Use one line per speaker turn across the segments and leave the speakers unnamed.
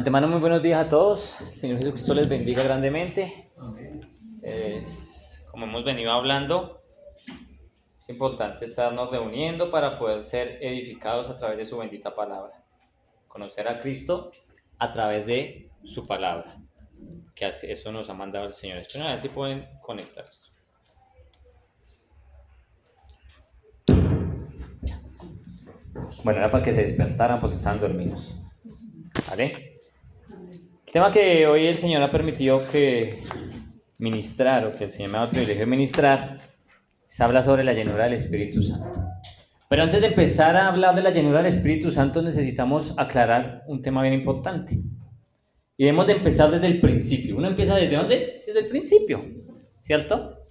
Antemano, muy buenos días a todos. El Señor Jesucristo les bendiga grandemente. Como hemos venido hablando, es importante estarnos reuniendo para poder ser edificados a través de su bendita palabra. Conocer a Cristo a través de su palabra, que eso nos ha mandado el Señor. Esperen a ver si pueden conectarse. Bueno, era para que se despertaran porque estaban dormidos. ¿Vale? El tema que hoy el Señor ha permitido que ministrar, o que el Señor me ha dado el privilegio de ministrar, se habla sobre la llenura del Espíritu Santo. Pero antes de empezar a hablar de la llenura del Espíritu Santo, necesitamos aclarar un tema bien importante. Y debemos de empezar desde el principio. ¿Uno empieza desde dónde? Desde el principio, ¿cierto?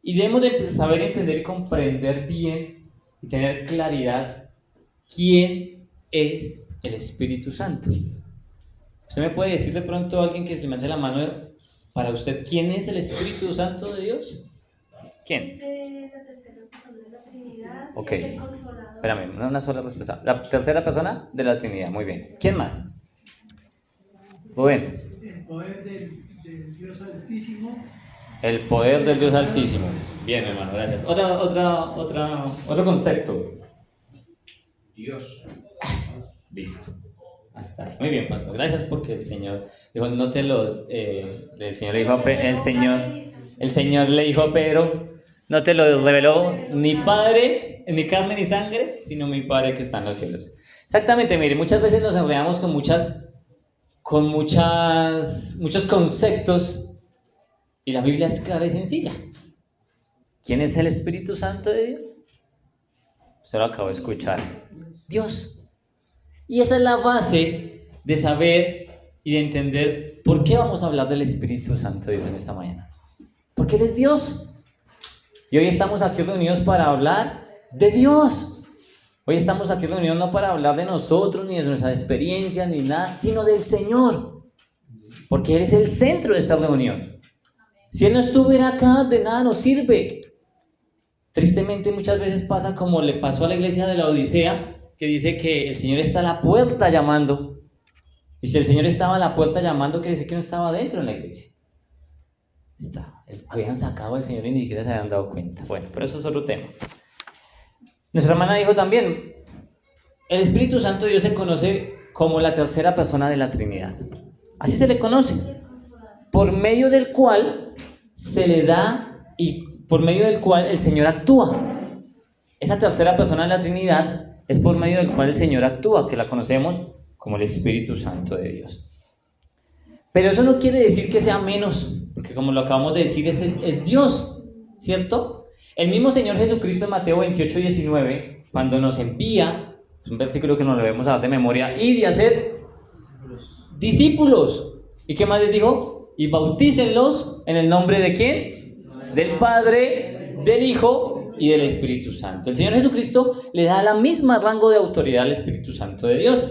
Y debemos de saber entender y comprender bien y tener claridad quién es el Espíritu Santo. ¿Usted me puede decir de pronto a alguien que se levante la mano para usted quién es el Espíritu Santo de Dios? ¿Quién?
Es la tercera persona de la Trinidad.
Ok.
Es el Consolador.
Espérame, una sola respuesta. La tercera persona de la Trinidad, muy bien. ¿Quién más? Rubén.
El poder del Dios Altísimo.
El poder del Dios Altísimo. Bien, hermano, gracias. Otro concepto.
Dios.
Listo. Hasta ahí. Muy bien, pastor. Gracias porque el Señor dijo, no te lo, el Señor le dijo el Señor le dijo a Pedro, no te lo reveló ni Padre, ni carne ni sangre, sino mi Padre que está en los cielos. Exactamente, mire, muchas veces nos enredamos con muchos conceptos y la Biblia es clara y sencilla. ¿Quién es el Espíritu Santo de Dios? Usted lo acabó de escuchar. Dios. Y esa es la base de saber y de entender por qué vamos a hablar del Espíritu Santo de Dios en esta mañana. Porque Él es Dios. Y hoy estamos aquí reunidos para hablar de Dios. Hoy estamos aquí reunidos no para hablar de nosotros, ni de nuestras experiencias, ni nada, sino del Señor. Porque Él es el centro de esta reunión. Si Él no estuviera acá, de nada nos sirve. Tristemente muchas veces pasa como le pasó a la iglesia de la Odisea, que dice que el Señor está a la puerta llamando. Y si el Señor estaba a la puerta llamando, quiere decir que no estaba dentro en la iglesia. Habían sacado al Señor y ni siquiera se habían dado cuenta. Bueno, pero eso es otro tema. Nuestra hermana dijo también, el Espíritu Santo de Dios se conoce como la tercera persona de la Trinidad. Así se le conoce. Por medio del cual se le da y por medio del cual el Señor actúa. Esa tercera persona de la Trinidad es por medio del cual el Señor actúa, que la conocemos como el Espíritu Santo de Dios. Pero eso no quiere decir que sea menos, porque como lo acabamos de decir, es Dios, ¿cierto? El mismo Señor Jesucristo en Mateo 28:19, cuando nos envía, es un versículo que nos lo debemos dar de memoria, y de hacer discípulos. ¿Y qué más les dijo? Y bautícenlos en el nombre de ¿quién? Del Padre, del Hijo y del Espíritu Santo. El Señor Jesucristo le da la misma rango de autoridad al Espíritu Santo de Dios.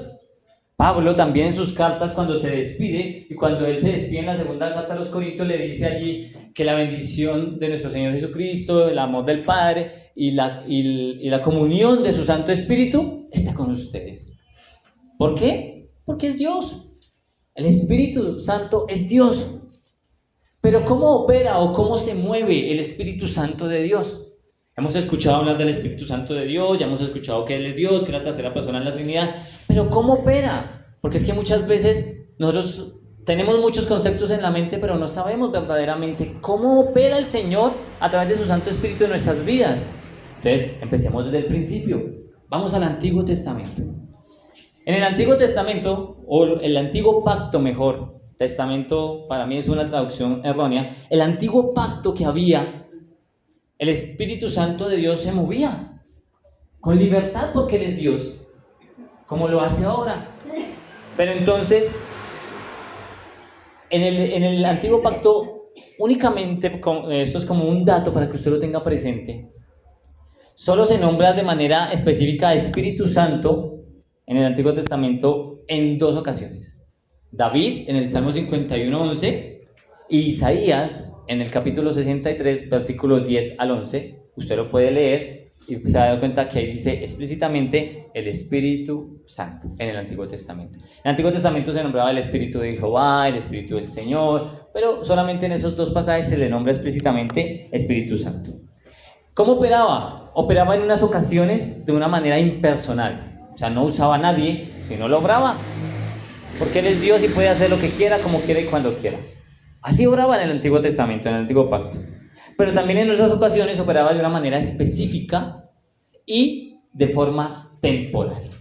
Pablo también en sus cartas, cuando se despide, y cuando él se despide en la segunda carta a los Corintios, le dice allí que la bendición de nuestro Señor Jesucristo, el amor del Padre y la comunión de su Santo Espíritu está con ustedes. ¿Por qué? Porque es Dios. El Espíritu Santo es Dios. Pero ¿cómo opera o cómo se mueve el Espíritu Santo de Dios? Hemos escuchado hablar del Espíritu Santo de Dios, ya hemos escuchado que Él es Dios, que es la tercera persona en la Trinidad, pero ¿cómo opera? Porque es que muchas veces nosotros tenemos muchos conceptos en la mente, pero no sabemos verdaderamente cómo opera el Señor a través de su Santo Espíritu en nuestras vidas. Entonces, empecemos desde el principio. Vamos al Antiguo Testamento. En el Antiguo Testamento, o el Antiguo Pacto mejor, Testamento para mí es una traducción errónea, el Antiguo Pacto que había, el Espíritu Santo de Dios se movía con libertad porque Él es Dios, como lo hace ahora. Pero entonces, en el Antiguo Pacto, únicamente, esto es como un dato para que usted lo tenga presente, solo se nombra de manera específica Espíritu Santo en el Antiguo Testamento en 2 ocasiones. David en el Salmo 51:11 y Isaías en el capítulo 63, versículos 10 al 11, usted lo puede leer, Y se va a dar cuenta que ahí dice explícitamente el Espíritu Santo en el Antiguo Testamento. En el Antiguo Testamento se nombraba el Espíritu de Jehová, el Espíritu del Señor, pero solamente en esos dos pasajes se le nombra explícitamente Espíritu Santo. ¿Cómo operaba? Operaba en unas ocasiones de una manera impersonal. O sea, no usaba a nadie, sino lo obraba. Porque Él es Dios y puede hacer lo que quiera, como quiera y cuando quiera. Así obraba en el Antiguo Testamento, en el Antiguo Pacto. Pero también en otras ocasiones operaba de una manera específica y de forma temporal.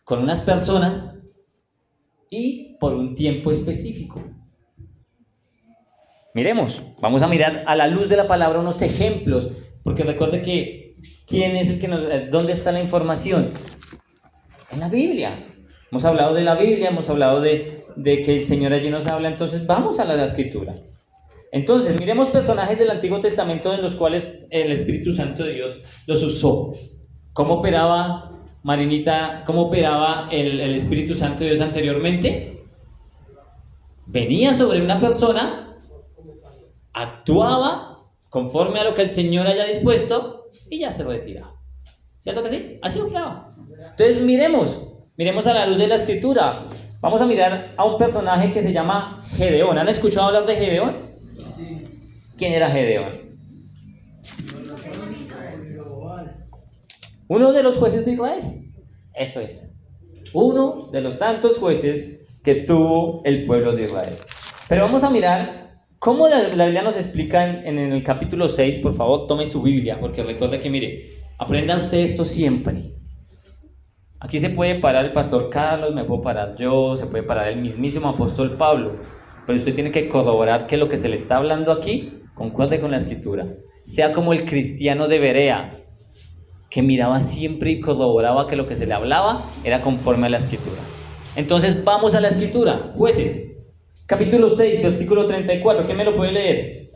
Con unas personas y por un tiempo específico. Miremos, vamos a mirar a la luz de la palabra unos ejemplos, porque recuerde que ¿quién es el que dónde está la información? En la Biblia. Hemos hablado de la Biblia, hemos hablado de que el Señor allí nos habla, entonces vamos a la Escritura. Entonces, miremos personajes del Antiguo Testamento en los cuales el Espíritu Santo de Dios los usó. ¿Cómo operaba Marinita? ¿Cómo operaba el Espíritu Santo de Dios anteriormente? Venía sobre una persona, actuaba conforme a lo que el Señor haya dispuesto y ya se retiraba. ¿Cierto que sí? Así operaba. Entonces, miremos a la luz de la Escritura. Vamos a mirar a un personaje que se llama Gedeón. ¿Han escuchado hablar de Gedeón? ¿Quién era Gedeón? Uno de los jueces de Israel. Eso es. Uno de los tantos jueces que tuvo el pueblo de Israel. Pero vamos a mirar cómo la Biblia nos explica en el capítulo 6. Por favor, tome su Biblia, porque recuerda que, mire, aprenda usted esto siempre. Aquí se puede parar el pastor Carlos, me puedo parar yo, se puede parar el mismísimo apóstol Pablo. Pero usted tiene que corroborar que lo que se le está hablando aquí concuerde con la Escritura. Sea como el cristiano de Berea, que miraba siempre y corroboraba que lo que se le hablaba era conforme a la Escritura. Entonces vamos a la Escritura. Jueces, capítulo 6, versículo 34. ¿Quién me lo puede leer?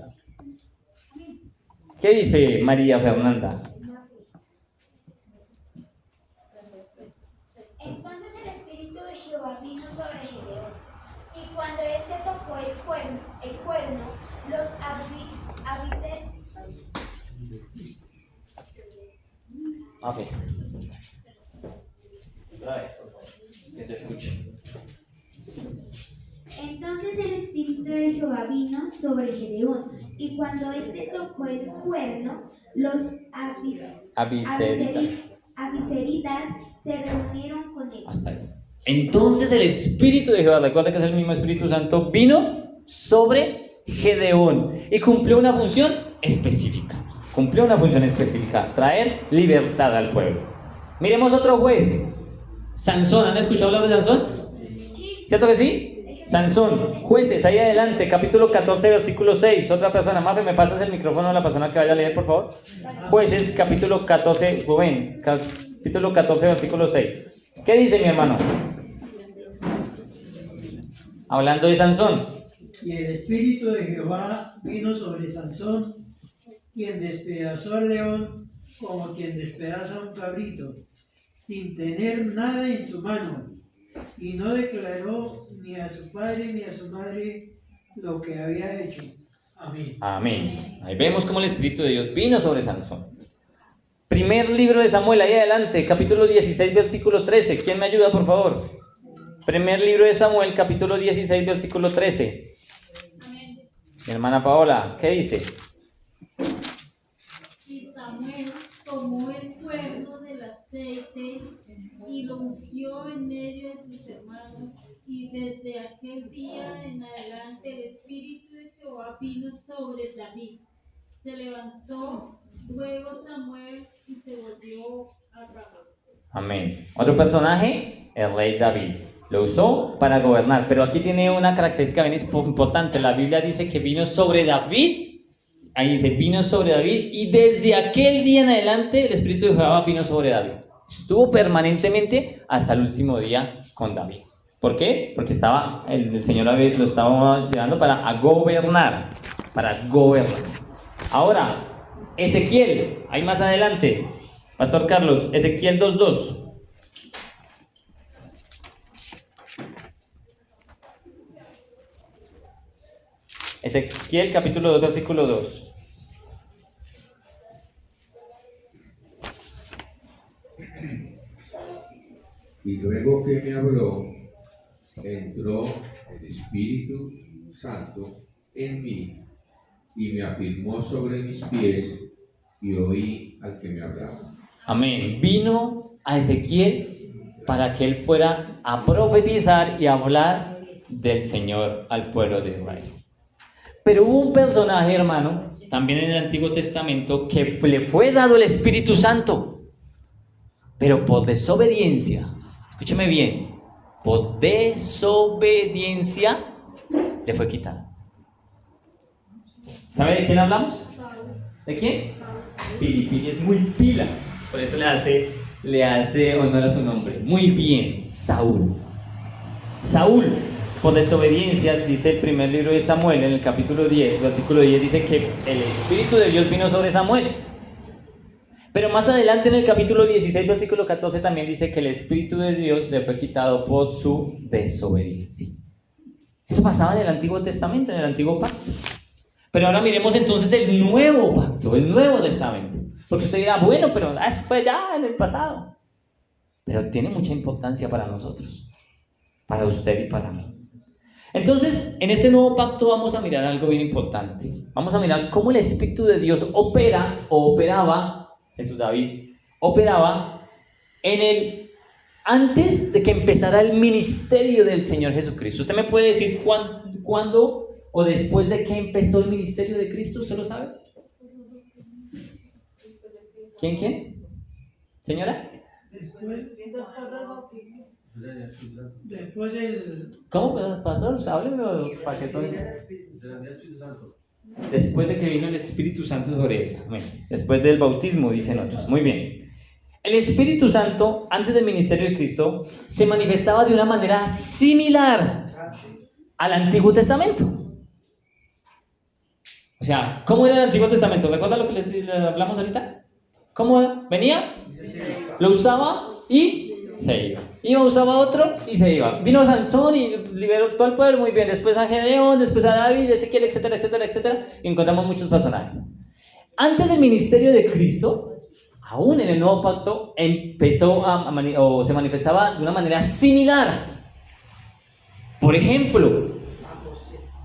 ¿Qué dice María Fernanda?
Entonces el Espíritu de Jehová vino sobre Gedeón, y cuando éste tocó el cuerno, los
Ok. Que se escuche.
Entonces el Espíritu de Jehová vino sobre Gedeón, y cuando éste tocó el cuerno, los
Abiseritas.
abiseritas se reunieron con él.
Hasta ahí. Entonces el Espíritu de Jehová, recuerda que es el mismo Espíritu Santo, vino sobre Gedeón y cumplió una función específica. Traer libertad al pueblo. Miremos otro juez, Sansón. ¿Han escuchado hablar de Sansón? ¿Cierto que sí? Sansón, Jueces, ahí adelante, capítulo 14, versículo 6. Otra persona, Mafe, ¿me pasas el micrófono a la persona que vaya a leer, por favor? Jueces, capítulo 14, Rubén, capítulo 14, versículo 6. ¿Qué dice mi hermano? Hablando de Sansón.
Y el Espíritu de Jehová vino sobre Sansón, quien despedazó al león como quien despedaza un cabrito, sin tener nada en su mano, y no declaró ni a su padre ni a su madre lo que había hecho. Amén.
Amén. Ahí vemos cómo el Espíritu de Dios vino sobre Sansón. Primer libro de Samuel, ahí adelante, capítulo 16, versículo 13. ¿Quién me ayuda, por favor? Primer libro de Samuel, capítulo 16, versículo 13.
Amén.
Mi hermana Paola, ¿qué dice?
Y Samuel tomó el cuerno del aceite y lo ungió en medio de sus hermanos, y desde aquel día en adelante el Espíritu de Jehová vino sobre David. Se levantó luego Samuel y se volvió a Ramá.
Amén. Otro personaje, el rey David. Lo usó para gobernar, pero aquí tiene una característica bien importante. La Biblia dice que vino sobre David. Ahí dice, vino sobre David, y desde aquel día en adelante el Espíritu de Jehová vino sobre David. Estuvo permanentemente hasta el último día con David. ¿Por qué? Porque el Señor lo estaba llevando para gobernar. Ahora, Ezequiel, ahí más adelante. Pastor Carlos, Ezequiel 2:2. Ezequiel capítulo 2, versículo 2.
Y luego que me habló, entró el Espíritu Santo en mí y me afirmó sobre mis pies y oí al que me hablaba.
Amén. Vino a Ezequiel para que él fuera a profetizar y a hablar del Señor al pueblo de Israel. Pero hubo un personaje, hermano, también en el Antiguo Testamento, que le fue dado el Espíritu Santo, pero por desobediencia, escúcheme bien, por desobediencia le fue quitado. ¿Sabe de quién hablamos? ¿De quién? Pili es muy pila, por eso le hace honor a su nombre. Muy bien, Saúl. Saúl, por desobediencia, dice el primer libro de Samuel, en el capítulo 10, versículo 10, dice que el Espíritu de Dios vino sobre Samuel. Pero más adelante en el capítulo 16, versículo 14, también dice que el Espíritu de Dios le fue quitado por su desobediencia. Eso pasaba en el Antiguo Testamento, en el Antiguo Pacto. Pero ahora miremos entonces el Nuevo Pacto, el Nuevo Testamento. Porque usted dirá, bueno, pero eso fue ya en el pasado. Pero tiene mucha importancia para nosotros, para usted y para mí. Entonces, en este nuevo pacto vamos a mirar algo bien importante. Vamos a mirar cómo el Espíritu de Dios operaba, Jesús David, operaba antes de que empezara el ministerio del Señor Jesucristo. ¿Usted me puede decir cuándo o después de que empezó el ministerio de Cristo? ¿Usted lo sabe? ¿Quién? ¿Señora?
Después del bautismo. Después del...
¿Cómo, pastor? Hábleme para que todo... Después de que vino el Espíritu Santo sobre él. Bueno, después del bautismo, dicen otros. Muy bien. El Espíritu Santo, antes del ministerio de Cristo, se manifestaba de una manera similar al Antiguo Testamento. O sea, ¿cómo era el Antiguo Testamento? ¿Recuerda lo que le hablamos ahorita? ¿Cómo era? Venía, lo usaba y se iba. Usaba otro y se iba. Vino Sansón y liberó todo el pueblo, muy bien. Después a Gedeón, después a David, Ezequiel, etcétera, etcétera, etcétera. Y encontramos muchos personajes. Antes del ministerio de Cristo, aún en el Nuevo Pacto, empezó se manifestaba de una manera similar. Por ejemplo,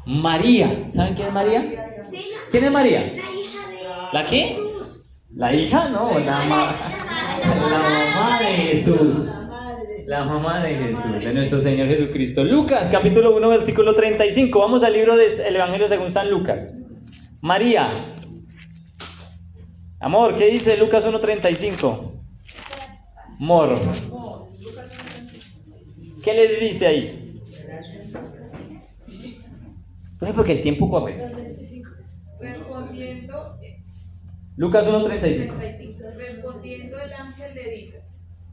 María. ¿Saben quién es María? ¿Quién es María?
La hija de...
¿La qué?
Jesús.
¿La hija? No, la mamá de Jesús. La mamá de Jesús, de nuestro Señor Jesucristo. Lucas, capítulo 1, versículo 35. Vamos al libro del Evangelio según San Lucas. María. Amor, ¿qué dice Lucas 1:35? Amor. ¿Qué le dice ahí? Porque el tiempo corre. Lucas 1:35.
Respondiendo el ángel le dijo: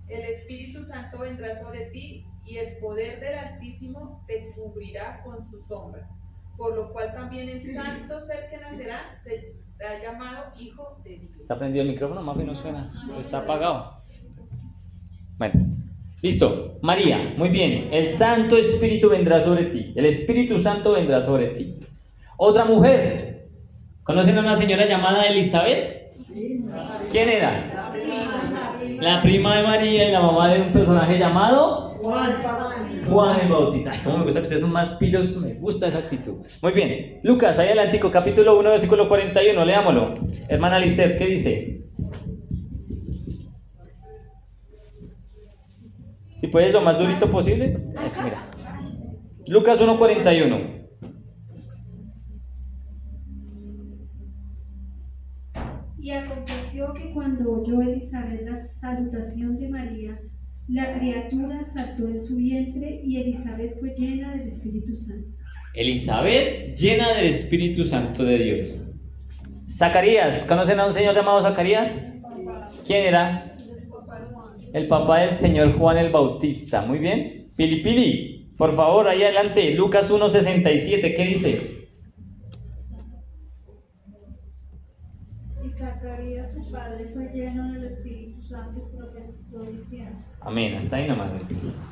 el Espíritu Santo vendrá sobre ti y el poder del Altísimo te cubrirá con su sombra, por lo cual también el santo ser que nacerá será llamado Hijo de Dios.
¿Está prendido el micrófono? Más bien no suena. ¿Está apagado? Bueno, listo. María, muy bien. El Santo Espíritu vendrá sobre ti. El Espíritu Santo vendrá sobre ti. Otra mujer. ¿Conocen a una señora llamada Elizabeth? ¿Quién era? La prima de María y la mamá de un personaje llamado Juan el Bautista. Ay, cómo me gusta que ustedes son más pilos. Me gusta esa actitud. Muy bien. Lucas, ahí adelante, capítulo 1, versículo 41. Leámoslo. Hermana Lisette, ¿qué dice? Si puedes, lo más durito posible. Eso, mira. Lucas 1:41.
Y aconteció que cuando oyó Elizabeth la salutación de María, la criatura saltó en su vientre y Elizabeth fue llena del Espíritu Santo.
Elizabeth, llena del Espíritu Santo de Dios. Zacarías, ¿conocen a un señor llamado Zacarías? ¿Quién era? El papá del señor Juan el Bautista. Muy bien. Pili, por favor, ahí adelante. Lucas 1:67, ¿qué dice?
Y Zacarías, su padre, fue lleno del Espíritu Santo y profetizó diciendo.
Amén, hasta ahí nomás.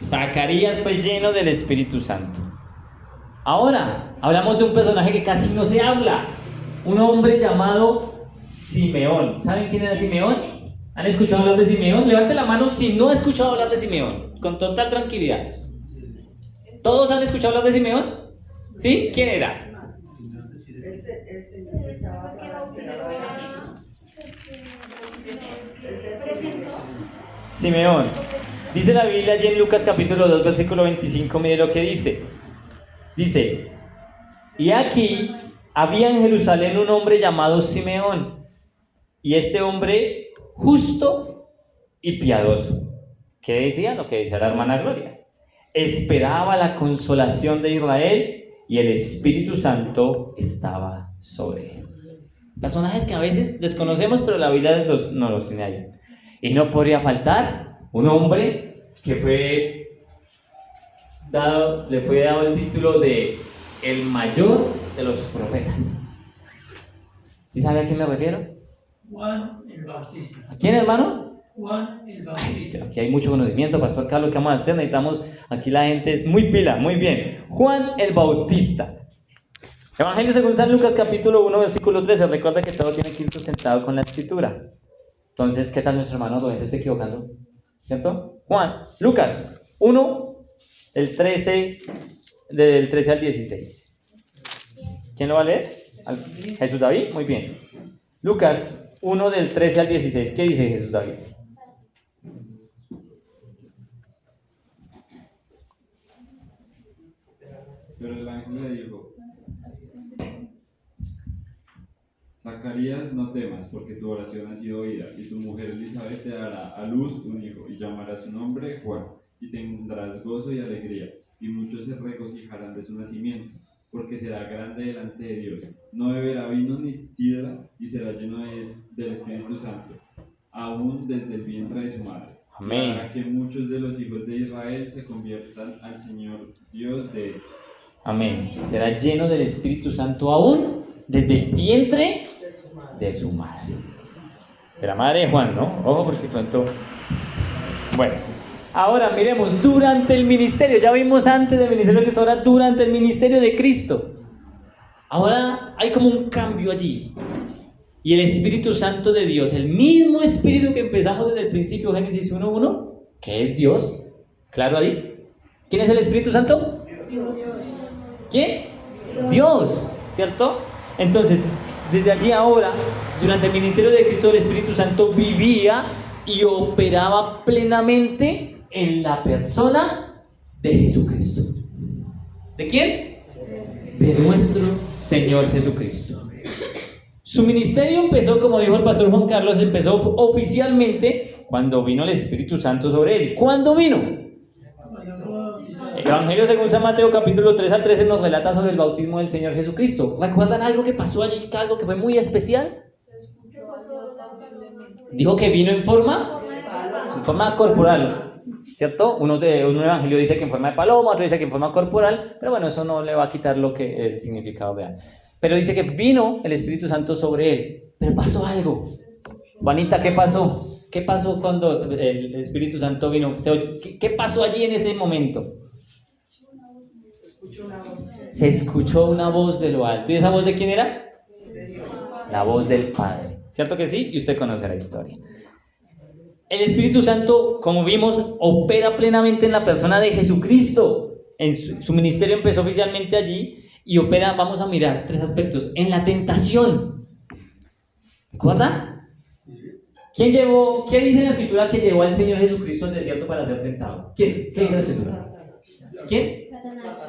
Zacarías fue lleno del Espíritu Santo. Ahora, hablamos de un personaje que casi no se habla. Un hombre llamado Simeón. ¿Saben quién era Simeón? ¿Han escuchado hablar de Simeón? Levante la mano si no ha escuchado hablar de Simeón, con total tranquilidad. ¿Todos han escuchado hablar de Simeón? ¿Sí? ¿Quién era?
El Señor estaba
Porque
bautizado.
Simeón. Dice la Biblia allí en Lucas capítulo 2, versículo 25, mire lo que dice. Dice, y aquí había en Jerusalén un hombre llamado Simeón, y este hombre justo y piadoso. ¿Qué decía? Lo que decía la hermana Gloria. Esperaba la consolación de Israel y el Espíritu Santo estaba sobre él. Personajes que a veces desconocemos, pero la Biblia no los tiene ahí. Y no podría faltar un hombre que le fue dado el título de el mayor de los profetas. ¿Sí sabe a quién me refiero?
Juan el Bautista.
¿A quién, hermano?
Juan el Bautista.
Aquí hay mucho conocimiento, Pastor Carlos, ¿qué vamos a hacer? Necesitamos, aquí la gente es muy pila, muy bien. Juan el Bautista. Evangelio según San Lucas capítulo 1 versículo 13. Recuerda que todo tiene que ir sustentado con la escritura. Entonces, ¿qué tal nuestro hermano Rubén se está equivocando? ¿Cierto? Lucas 1, del 13 al 16. ¿Quién lo va a leer? Jesús David, muy bien. Lucas 1 del 13 al 16. ¿Qué dice Jesús David?
Pero el ángel le dijo: Zacarías, no temas, porque tu oración ha sido oída, y tu mujer Elizabeth te dará a luz un hijo, y llamarás su nombre Juan, y tendrás gozo y alegría, y muchos se regocijarán de su nacimiento, porque será grande delante de Dios. No beberá vino ni sidra, y será lleno del Espíritu Santo, aún desde el vientre de su madre.
Amén.
Para que muchos de los hijos de Israel se conviertan al Señor Dios de ellos.
Amén. Será lleno del Espíritu Santo aún desde el vientre de su madre. De la madre de Juan, ¿no? Ojo, porque pronto... Bueno, ahora miremos, durante el ministerio, ya vimos antes del ministerio de Cristo, ahora durante el ministerio de Cristo. Ahora hay como un cambio allí. Y el Espíritu Santo de Dios, el mismo Espíritu que empezamos desde el principio, Génesis 1:1, que es Dios, claro ahí. ¿Quién es el Espíritu Santo?
Dios.
¿Quién? Dios, ¿cierto? Entonces, desde allí ahora, durante el ministerio de Cristo, el Espíritu Santo vivía y operaba plenamente en la persona de Jesucristo. ¿De quién? De nuestro Señor Jesucristo. Su ministerio empezó, como dijo el pastor Juan Carlos, empezó oficialmente cuando vino el Espíritu Santo sobre él. ¿Cuándo vino? El Evangelio según San Mateo capítulo 3 al 13 nos relata sobre el bautismo del Señor Jesucristo. ¿Recuerdan algo que pasó allí, algo que fue muy especial? Dijo que vino en forma corporal, ¿cierto? Un evangelio dice que en forma de paloma, otro dice que en forma corporal, pero bueno, eso no le va a quitar lo que el significado real. Pero dice que vino el Espíritu Santo sobre él, pero pasó algo. Juanita, ¿qué pasó? ¿Qué pasó cuando el Espíritu Santo vino? ¿Qué pasó allí en ese momento? Se escuchó una voz de lo alto. ¿Y esa voz de quién era? La voz del Padre. ¿Cierto que sí? Y usted conoce la historia. El Espíritu Santo, como vimos, opera plenamente en la persona de Jesucristo. Su ministerio empezó oficialmente allí y opera, vamos a mirar 3 aspectos. En la tentación. ¿Recuerda? ¿Qué dice en la Escritura que llevó al Señor Jesucristo al desierto para ser tentado? ¿Quién? ¿Qué dice la Escritura? ¿Quién?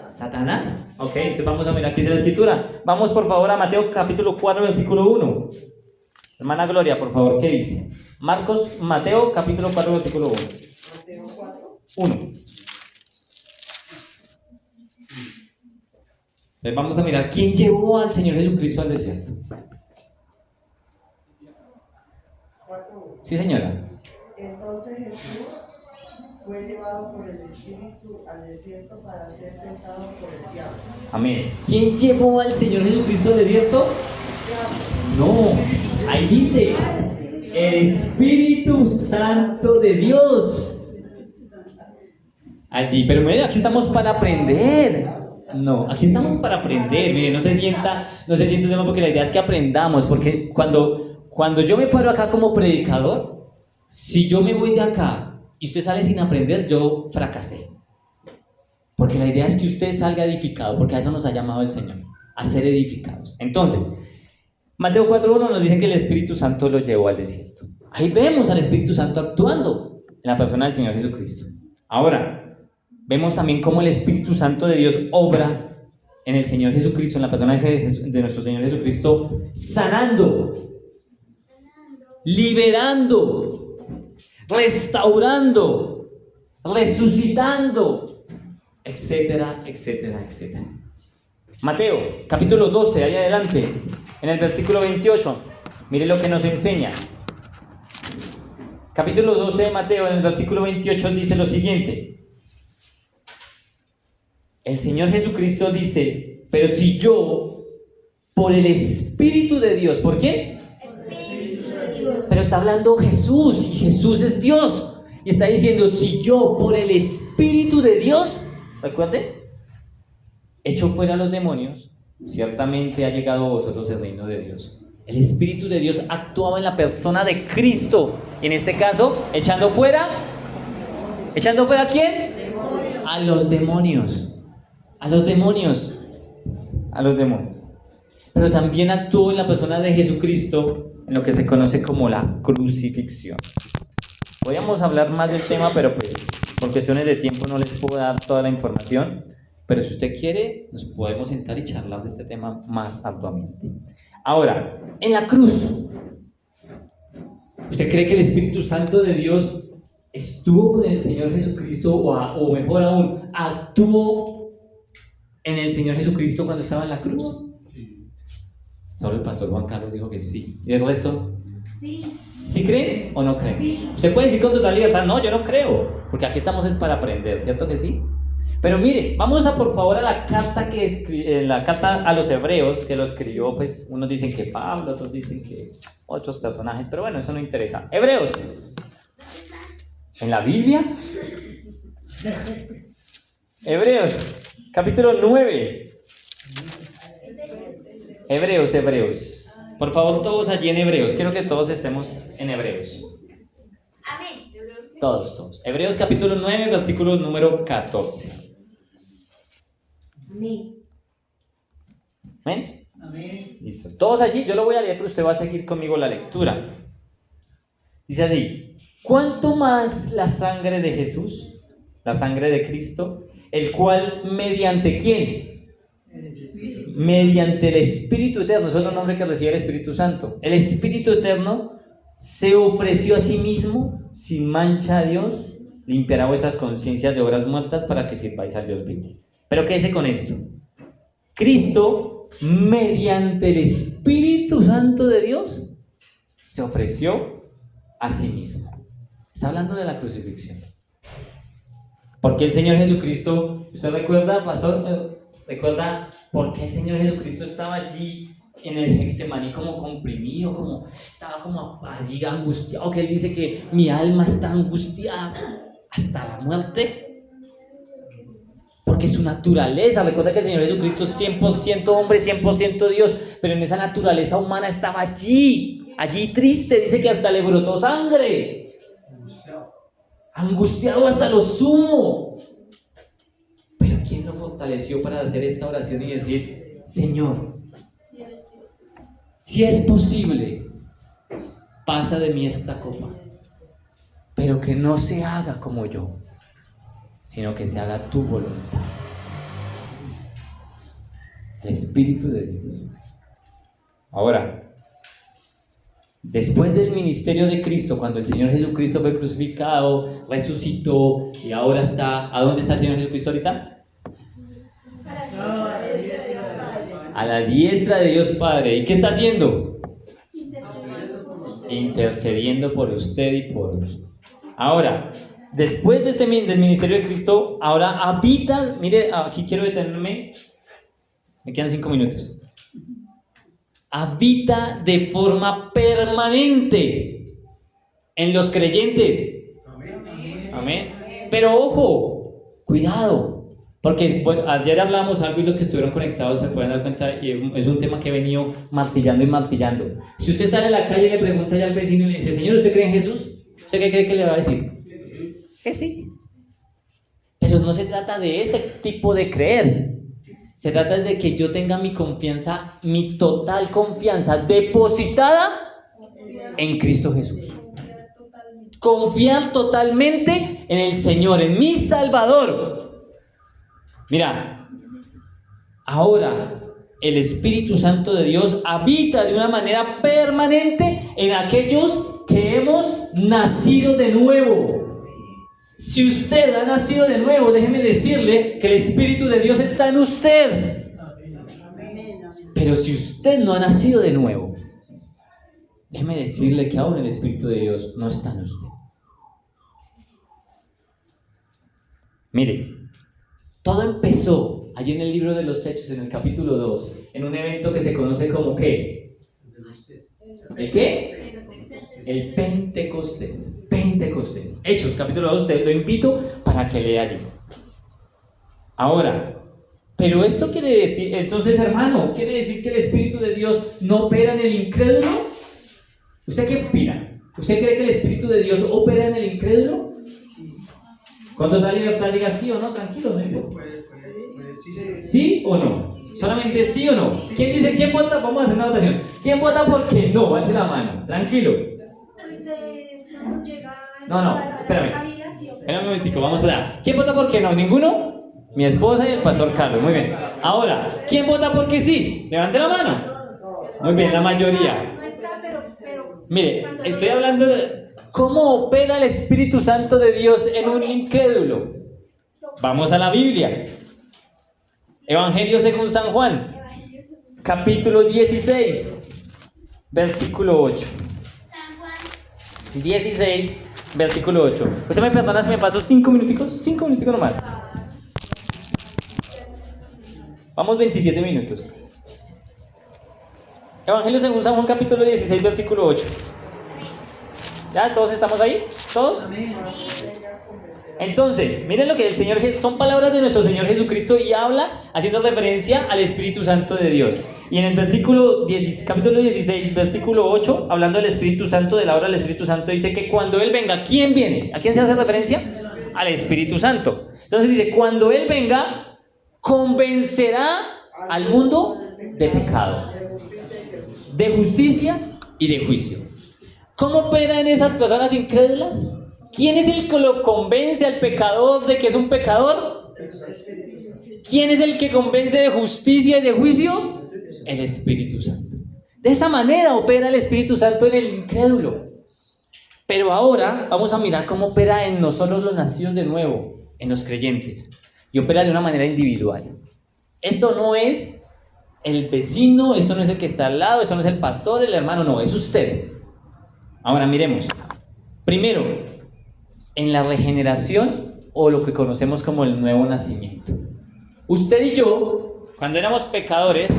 ¿Satanás? Ok, entonces vamos a mirar qué dice la Escritura. Vamos por favor a Mateo capítulo 4, versículo 1. Hermana Gloria, por favor, ¿qué dice? Mateo capítulo 4, versículo 1.
Mateo 4.
1. Entonces vamos a mirar quién llevó al Señor Jesucristo al desierto.
4.
Sí, señora.
Entonces Jesús fue llevado por el Espíritu al desierto para ser tentado por el diablo.
Amén. ¿Quién llevó al Señor Jesucristo al desierto? No, ahí dice el Espíritu Santo de Dios. Allí, pero miren, aquí estamos para aprender. No, aquí estamos para aprender. Miren, no se sienta porque la idea es que aprendamos. Porque cuando yo me paro acá como predicador, Si yo me voy de acá y usted sale sin aprender, yo fracasé. Porque la idea es que usted salga edificado, porque a eso nos ha llamado el Señor, a ser edificados. Entonces, Mateo 4.1 nos dice que el Espíritu Santo lo llevó al desierto. Ahí vemos al Espíritu Santo actuando en la persona del Señor Jesucristo. Ahora, vemos también cómo el Espíritu Santo de Dios obra en el Señor Jesucristo, en la persona de nuestro Señor Jesucristo, sanando, liberando, restaurando, resucitando, etcétera, etcétera, etcétera. Mateo, capítulo 12, ahí adelante, en el versículo 28, mire lo que nos enseña. Capítulo 12 de Mateo, en el versículo 28, dice lo siguiente. El Señor Jesucristo dice, pero si yo, por el Espíritu de Dios, ¿por qué?
Espíritu de Dios.
Pero está hablando Jesús, y Jesús es Dios. Y está diciendo, si yo, por el Espíritu de Dios, recuerde, echo fuera a los demonios, ciertamente ha llegado a vosotros el reino de Dios. El Espíritu de Dios actuaba en la persona de Cristo. Y en este caso, ¿echando fuera a quién? A los demonios. A los demonios. Pero también actuó en la persona de Jesucristo en lo que se conoce como la crucifixión. Podríamos hablar más del tema, pero pues por cuestiones de tiempo no les puedo dar toda la información. Pero si usted quiere, nos podemos sentar y charlar de este tema más arduamente. Ahora, en la cruz, ¿usted cree que el Espíritu Santo de Dios estuvo con el Señor Jesucristo o mejor aún, actuó en el Señor Jesucristo cuando estaba en la cruz?
Sí.
Solo el pastor Juan Carlos dijo que sí. ¿Y el resto?
Sí.
¿Sí creen o no creen?
Sí.
Usted puede decir con total libertad, no, yo no creo, porque aquí estamos es para aprender, ¿cierto que sí? Pero mire, vamos a por favor a la carta la carta a los hebreos, que lo escribió, pues unos dicen que Pablo, otros dicen que otros personajes, pero bueno, eso no interesa. Hebreos, en la Biblia, Hebreos, capítulo 9. Hebreos. Por favor, todos allí en Hebreos, quiero que todos estemos en Hebreos.
Amén.
Todos. Hebreos capítulo 9, versículo número 14.
Amén.
¿Ven?
Amén.
Listo. Todos allí, yo lo voy a leer, pero usted va a seguir conmigo la lectura. Dice así: ¿cuánto más la sangre de Jesús, la sangre de Cristo, el cual mediante quién?
El Espíritu.
Mediante el Espíritu Eterno, es otro nombre que recibe el Espíritu Santo. El Espíritu Eterno se ofreció a sí mismo sin mancha a Dios, limpiará vuestras conciencias de obras muertas para que sirváis al Dios vivo. Pero quédese con esto. Cristo, mediante el Espíritu Santo de Dios, se ofreció a sí mismo. Está hablando de la crucifixión. Porque el Señor Jesucristo, ¿usted recuerda, pastor? ¿Recuerda por qué el Señor Jesucristo estaba allí en el Getsemaní como comprimido, estaba como allí angustiado, que Él dice que mi alma está angustiada hasta la muerte? Porque su naturaleza, recuerda que el Señor Jesucristo es 100% hombre, 100% Dios, pero en esa naturaleza humana estaba allí triste, dice que hasta le brotó sangre, angustiado hasta lo sumo. Pero ¿quién lo fortaleció para hacer esta oración y decir: Señor, si es posible, pasa de mí esta copa, pero que no se haga como yo, sino que se haga tu voluntad? El Espíritu de Dios. Ahora, después del ministerio de Cristo, cuando el Señor Jesucristo fue crucificado, resucitó y ahora está, ¿a dónde está el Señor Jesucristo ahorita? A la diestra de Dios Padre. ¿Y qué está haciendo? Intercediendo por usted y por mí. Ahora, después de del ministerio de Cristo, ahora habita, mire, aquí quiero detenerme, me quedan 5 minutos. Habita de forma permanente en los creyentes. Amén. Pero ojo, cuidado, porque bueno, ayer hablamos algo y los que estuvieron conectados se pueden dar cuenta, y es un tema que he venido martillando y martillando. Si usted sale a la calle y le pregunta ya al vecino y le dice: Señor, ¿usted cree en Jesús? ¿Usted ¿Usted qué cree que le va a decir? Que sí. Pero no se trata de ese tipo de creer. Se trata de que yo tenga mi confianza, mi total confianza depositada en Cristo Jesús. Confiar totalmente en el Señor, en mi Salvador. Mira, ahora el Espíritu Santo de Dios habita de una manera permanente en aquellos que hemos nacido de nuevo. Si usted ha nacido de nuevo, déjeme decirle que el Espíritu de Dios está en usted. Pero si usted no ha nacido de nuevo, déjeme decirle que aún el Espíritu de Dios no está en usted. Mire, todo empezó allí en el libro de los Hechos, en el capítulo 2, en un evento que se conoce como ¿qué? ¿El qué? El Pentecostés. Pentecostés. Hechos, capítulo 2, te lo invito para que lea allí. Ahora, pero esto quiere decir, entonces hermano, ¿quiere decir que el Espíritu de Dios no opera en el incrédulo? ¿Usted qué opina? ¿Usted cree que el Espíritu de Dios opera en el incrédulo? Con total libertad diga sí o no, tranquilo, ¿no? ¿Sí o no? Solamente sí o no. ¿Quién dice, quién vota? Vamos a hacer una votación. ¿Quién vota porque no? Alce la mano, tranquilo.
Pues cuando llega
No, espérame. Espera un momentico, vamos a ver. ¿Quién vota porque no? ¿Ninguno? Mi esposa y el pastor Carlos, muy bien. Ahora, ¿quién vota porque sí? Levante la mano. Muy bien, la mayoría.
No está, pero
Mire, estoy hablando de cómo opera el Espíritu Santo de Dios en un incrédulo. Vamos a la Biblia. Evangelio según San Juan, capítulo 16, versículo 8.
San Juan
16, versículo 8. ¿Usted me perdona si me paso 5 minuticos? 5 minuticos nomás. Vamos 27 minutos. Evangelio según San Juan, capítulo 16, versículo 8. ¿Ya? ¿Todos estamos ahí? ¿Todos? Entonces, miren lo que el Señor, son palabras de nuestro Señor Jesucristo y habla haciendo referencia al Espíritu Santo de Dios. Y en el capítulo 16, versículo 8, hablando del Espíritu Santo, de la obra del Espíritu Santo, dice que cuando Él venga, ¿quién viene? ¿A quién se hace referencia? Al Espíritu Santo. Entonces dice, cuando Él venga, convencerá al mundo de pecado, de justicia y de juicio. ¿Cómo operan esas personas incrédulas? ¿Quién es el que lo convence al pecador de que es un pecador? ¿Quién es el que convence de justicia y de juicio? El Espíritu Santo. De esa manera opera el Espíritu Santo en el incrédulo. Pero ahora vamos a mirar cómo opera en nosotros los nacidos de nuevo, en los creyentes. Y opera de una manera individual. Esto no es el vecino, esto no es el que está al lado, esto no es el pastor, el hermano, no, es usted. Ahora miremos. Primero, en la regeneración o lo que conocemos como el nuevo nacimiento. Usted y yo, cuando éramos pecadores,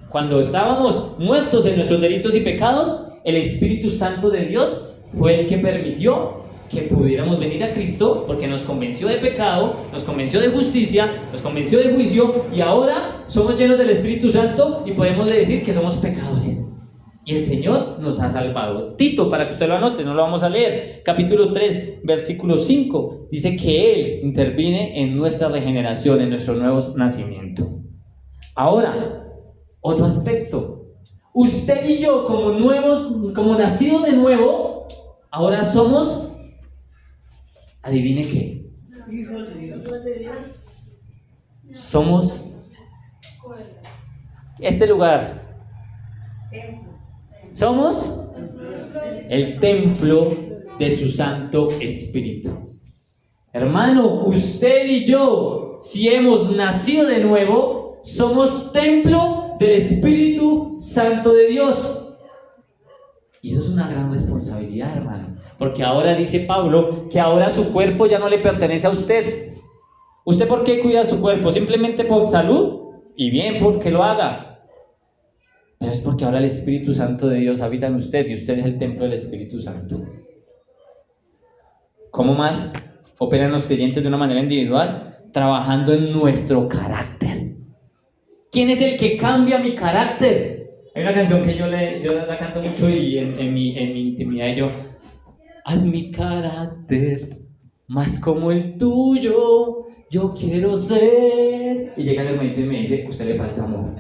cuando estábamos muertos en nuestros delitos y pecados, el Espíritu Santo de Dios fue el que permitió que pudiéramos venir a Cristo, porque nos convenció de pecado, nos convenció de justicia, nos convenció de juicio, y ahora somos llenos del Espíritu Santo y podemos decir que somos pecadores. Y el Señor nos ha salvado. Tito, para que usted lo anote, no lo vamos a leer. Capítulo 3, versículo 5. Dice que Él interviene en nuestra regeneración, en nuestro nuevo nacimiento. Ahora, otro aspecto. Usted y yo, como nacidos de nuevo, ahora somos, adivine qué.
Hijos de Dios.
Somos este lugar. Somos el templo de su Santo Espíritu. Hermano, usted y yo, si hemos nacido de nuevo, somos templo del Espíritu Santo de Dios. Y eso es una gran responsabilidad, hermano. Porque ahora dice Pablo que ahora su cuerpo ya no le pertenece a usted. ¿Usted por qué cuida su cuerpo? ¿Simplemente por salud? Y bien, porque lo haga. Pero es porque ahora el Espíritu Santo de Dios habita en usted y usted es el templo del Espíritu Santo. ¿Cómo más operan los creyentes de una manera individual? Trabajando en nuestro carácter. ¿Quién es el que cambia mi carácter? Hay una canción que yo la canto mucho y en mi intimidad haz mi carácter más como el tuyo, yo quiero ser. Y llega el hermanito y me dice, usted le falta amor.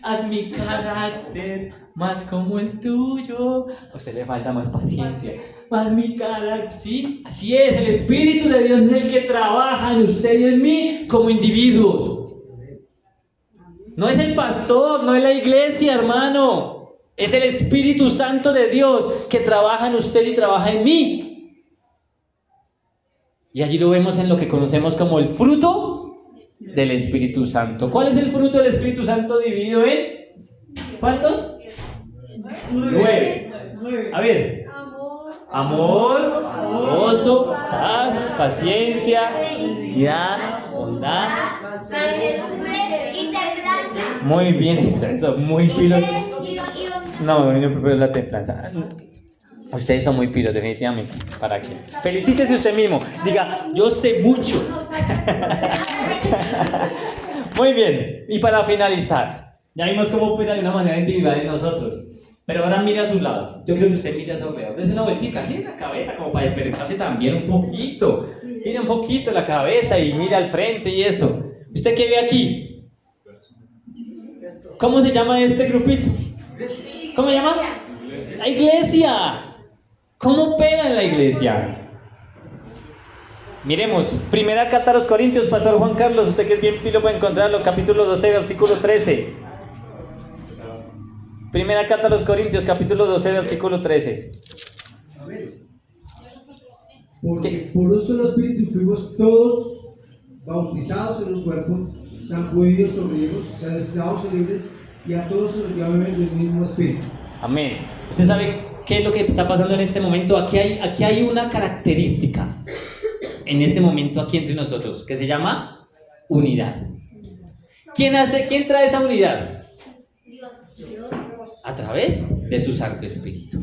Haz mi carácter más como el tuyo, a usted le falta más paciencia, más mi carácter. Sí, así es, el Espíritu de Dios es el que trabaja en usted y en mí como individuos. No es el pastor, no es la iglesia, hermano. Es el Espíritu Santo de Dios que trabaja en usted y trabaja en mí. Y allí lo vemos en lo que conocemos como el fruto del Espíritu Santo. ¿Cuál es el fruto del Espíritu Santo dividido en? ¿Cuántos? 9. A ver. Amor, gozo, paz, paciencia, benignidad, bondad.
Y templanza.
Muy bien, eso, muy pilo. No, yo prefiero la templanza. Ustedes son muy pilos, definitivamente. ¿Para qué? Felicítese usted mismo. Diga, yo sé mucho. Muy bien. Y para finalizar, ya vimos cómo opera de una manera individual en nosotros. Pero ahora mire a su lado. Yo creo que usted mire a su alrededor. Dese una vueltica, gire la cabeza como para desperezarse también un poquito. Mire un poquito la cabeza y mire al frente y eso. ¿Usted qué ve aquí? ¿Cómo se llama este grupito? ¿Cómo se llama? La iglesia. ¿Cómo opera en la iglesia? Miremos, primera carta a los Corintios, Pastor Juan Carlos, usted que es bien pilo para encontrarlo, capítulo 12, versículo 13. Primera carta a los Corintios, capítulo 12, versículo 13.
Porque por un solo espíritu fuimos todos bautizados en un cuerpo, sean judíos o griegos, sean esclavos o libres, y a todos se nos dio a beber del mismo espíritu.
Amén. ¿Usted sabe qué es lo que está pasando en este momento? Aquí hay una característica en este momento aquí entre nosotros que se llama unidad. ¿Quién trae esa unidad? A través de su Santo Espíritu.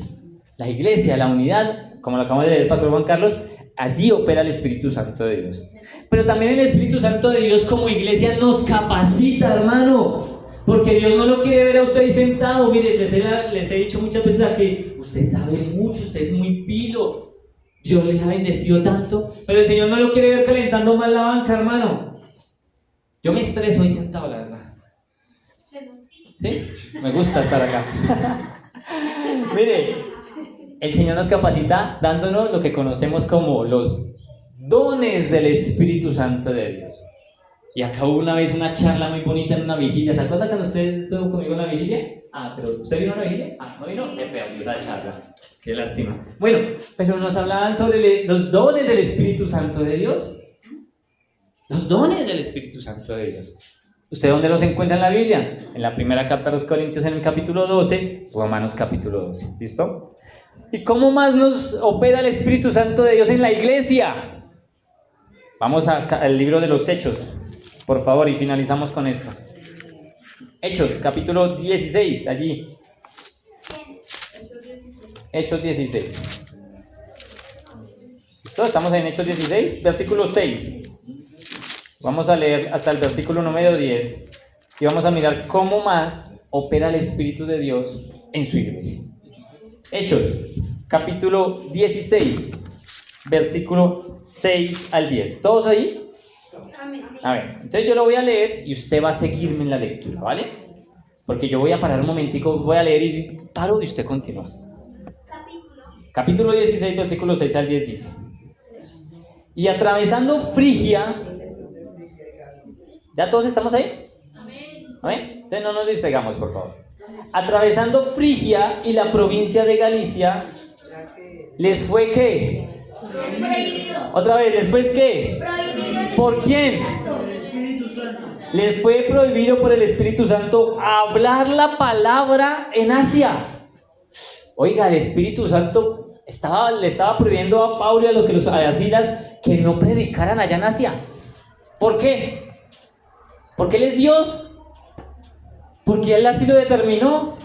La iglesia, la unidad, como lo acabamos de leer el Pastor Juan Carlos, allí opera el Espíritu Santo de Dios. Pero también el Espíritu Santo de Dios como iglesia nos capacita, hermano. Porque Dios no lo quiere ver a usted ahí sentado. Mire, les he dicho muchas veces a que usted sabe mucho, usted es muy pilo. Dios les ha bendecido tanto. Pero el Señor no lo quiere ver calentando mal la banca, hermano. Yo me estreso ahí sentado, la verdad. ¿Sí? Me gusta estar acá. Mire, el Señor nos capacita dándonos lo que conocemos como los dones del Espíritu Santo de Dios. Y acabó una vez una charla muy bonita en una vigilia. ¿Se acuerdan cuando usted estuvo conmigo en la vigilia? Pero ¿usted vino a la vigilia? ¿No vino? Se perdió esa charla. Qué lástima. Bueno, pero nos hablaban sobre los dones del Espíritu Santo de Dios. Los dones del Espíritu Santo de Dios. ¿Usted dónde los encuentra en la Biblia? En la primera carta a los Corintios en el capítulo 12, Romanos capítulo 12. ¿Listo? ¿Y cómo más nos opera el Espíritu Santo de Dios en la iglesia? Vamos al libro de los Hechos, por favor, y finalizamos con esto. Hechos, capítulo 16, allí. Hechos 16. ¿Listo? Estamos en Hechos 16, versículo 6. Vamos a leer hasta el versículo número 10 y vamos a mirar cómo más opera el Espíritu de Dios en su iglesia. Hechos, capítulo 16, versículo 6 al 10. ¿Todos ahí? A ver, entonces yo lo voy a leer y usted va a seguirme en la lectura, ¿vale? Porque yo voy a parar un momentico, voy a leer y paro y usted continúa. Capítulo 16, versículo 6 al 10 dice: y atravesando Frigia, ¿ya todos estamos ahí? Amén. Entonces no nos distraigamos, por favor. Atravesando Frigia y la provincia de Galicia, ¿les fue qué?
Prohibido.
Otra vez, ¿les fue qué?
Prohibido.
¿Por quién? Les fue prohibido por el Espíritu Santo hablar la palabra en Asia. Oiga, el Espíritu Santo le estaba prohibiendo a Pablo y a Silas que no predicaran allá en Asia. ¿Por qué? Porque Él es Dios. Porque Él así lo determinó.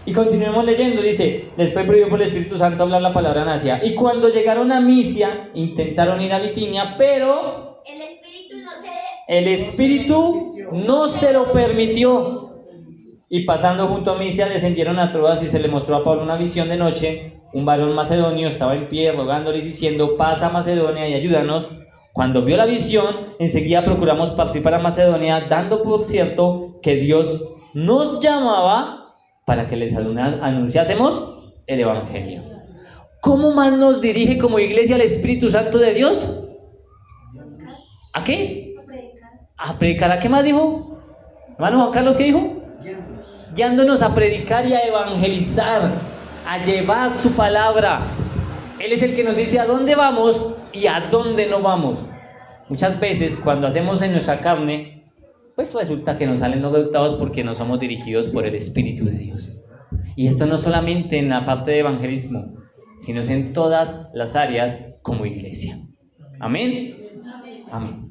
Y continuemos leyendo, dice: les fue prohibido por el Espíritu Santo hablar la palabra en Asia. Y cuando llegaron a Misia, intentaron ir a Bitinia, pero el Espíritu no se lo permitió. Y pasando junto a Misia, descendieron a Troas y se le mostró a Pablo una visión de noche. un varón macedonio estaba en pie rogándole y diciendo: pasa a Macedonia y ayúdanos. Cuando vio la visión, enseguida procuramos partir para Macedonia, dando por cierto que Dios nos llamaba para que les anunciásemos el Evangelio. ¿Cómo más nos dirige como iglesia el Espíritu Santo de Dios? ¿A qué? A predicar. ¿A qué más dijo? Hermano Juan Carlos, ¿qué dijo? Guiándonos a predicar y a evangelizar, a llevar su palabra. Él es el que nos dice a dónde vamos y a dónde no vamos. Muchas veces cuando hacemos en nuestra carne, pues resulta que nos salen los resultados porque no somos dirigidos por el Espíritu de Dios. Y esto no solamente en la parte de evangelismo, sino en todas las áreas como iglesia. Amén. Amén.